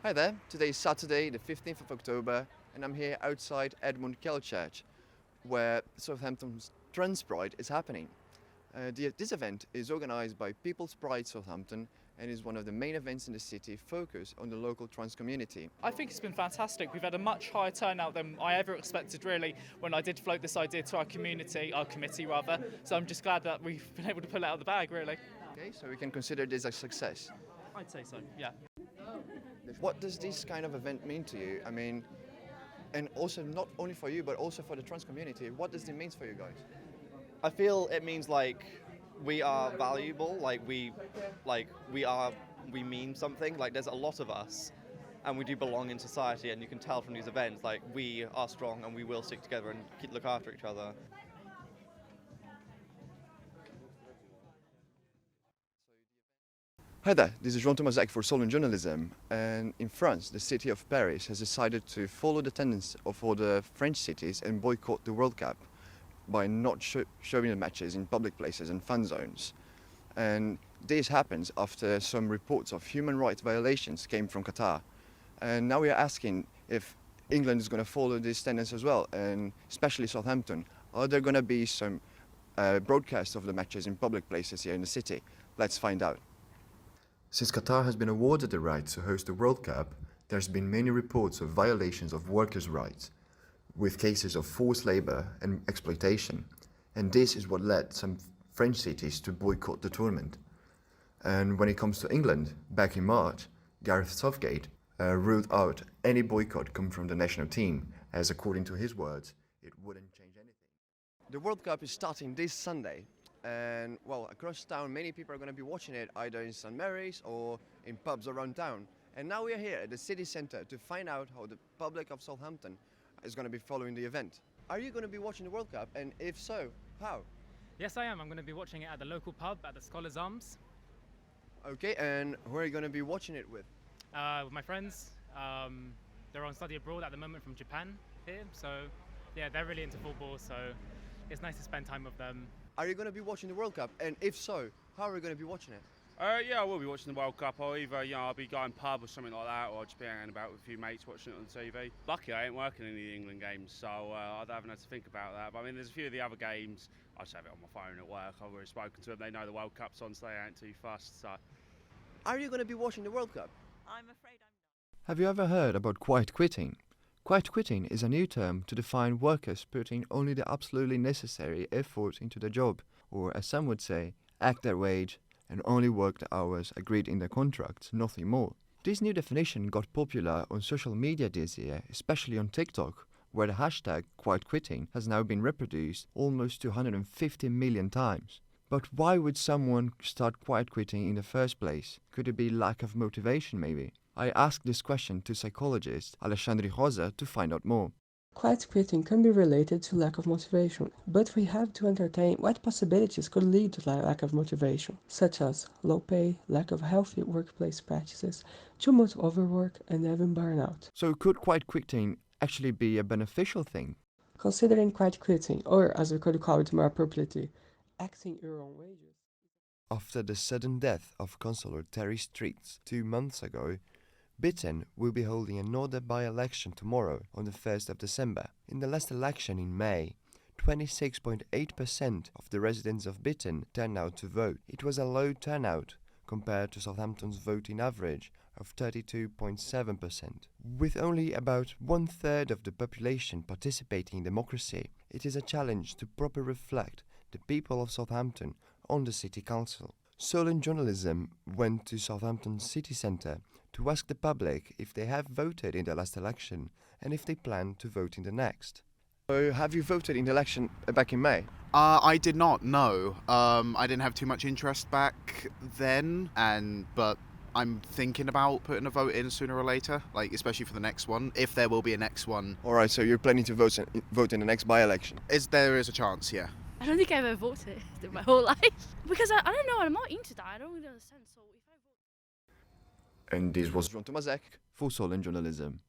Hi there, today is Saturday the 15th of October and I'm here outside Edmund Kell Church where Southampton's Trans Pride is happening. This event is organised by People's Pride Southampton and is one of the main events in the city focused on the local trans community. I think it's been fantastic. We've had a much higher turnout than I ever expected really when I did float this idea to our committee rather. So I'm just glad that we've been able to pull it out of the bag really. Okay, so we can consider this a success. I'd say so, yeah. What does this kind of event mean to you? I mean, and also not only for you but also for the trans community, what does it mean for you guys? I feel it means like we are valuable, we mean something, like there's a lot of us and we do belong in society, and you can tell from these events like we are strong and we will stick together and look after each other. Hi there, this is João Thomaszeck for Solent journalism, and in France the city of Paris has decided to follow the tendency of all the French cities and boycott the World Cup by not showing the matches in public places and fan zones. And this happens after some reports of human rights violations came from Qatar. And now we are asking if England is going to follow this tendency as well, and especially Southampton. Are there going to be some broadcasts of the matches in public places here in the city? Let's find out. Since Qatar has been awarded the right to host the World Cup, there's been many reports of violations of workers' rights, with cases of forced labour and exploitation, and this is what led some French cities to boycott the tournament. And when it comes to England, back in March, Gareth Southgate ruled out any boycott coming from the national team, as according to his words, it wouldn't change anything. The World Cup is starting this Sunday, and well, across town many people are going to be watching it either in St Mary's or in pubs around town. And now we are here at the city centre to find out how the public of Southampton is going to be following the event. Are you going to be watching the World Cup, and if so, how? Yes, I am. I'm going to be watching it at the local pub at the Scholars Arms. Okay, and who are you going to be watching it with? With my friends. They're on study abroad at the moment from Japan here, so yeah, they're really into football, so it's nice to spend time with them. Are you going to be watching the World Cup, and if so, how are you going to be watching it? Yeah, I will be watching the World Cup. I'll either, I'll be going pub or something like that, or I'll just be hanging about with a few mates watching it on TV. Lucky I ain't working in the England games, so I haven't had to think about that. But I mean, there's a few of the other games, I just have it on my phone at work. I've already spoken to them. They know the World Cup's on, so they ain't too fussed. So. Are you going to be watching the World Cup? I'm afraid I'm not. Have you ever heard about quiet quitting? Quiet quitting is a new term to define workers putting only the absolutely necessary effort into the job, or as some would say, act their wage and only work the hours agreed in their contracts, nothing more. This new definition got popular on social media this year, especially on TikTok, where the hashtag quiet quitting has now been reproduced almost 250 million times. But why would someone start quiet quitting in the first place? Could it be lack of motivation maybe? I asked this question to psychologist Alexandre Rosa to find out more. Quiet quitting can be related to lack of motivation, but we have to entertain what possibilities could lead to lack of motivation, such as low pay, lack of healthy workplace practices, too much overwork, and even burnout. So could quiet quitting actually be a beneficial thing? Considering quiet quitting, or as we could call it more appropriately, acting your own wages. After the sudden death of Councillor Terry Streets 2 months ago, Bitton will be holding another by-election tomorrow on the 1st of December. In the last election in May, 26.8% of the residents of Bitton turned out to vote. It was a low turnout compared to Southampton's voting average of 32.7%. With only about 1/3 of the population participating in democracy, it is a challenge to properly reflect the people of Southampton on the City Council. Solent journalism went to Southampton city centre to ask the public if they have voted in the last election and if they plan to vote in the next. So have you voted in the election back in May? I did not, no. I didn't have too much interest back then, but I'm thinking about putting a vote in sooner or later, especially for the next one, if there will be a next one. Alright, so you're planning to vote in the next by-election? There is a chance, yeah. I don't think I've ever voted in my whole life. Because I don't know, I'm not into that. I don't really understand. So if I vote... And this was João Thomaszeck for Solent journalism.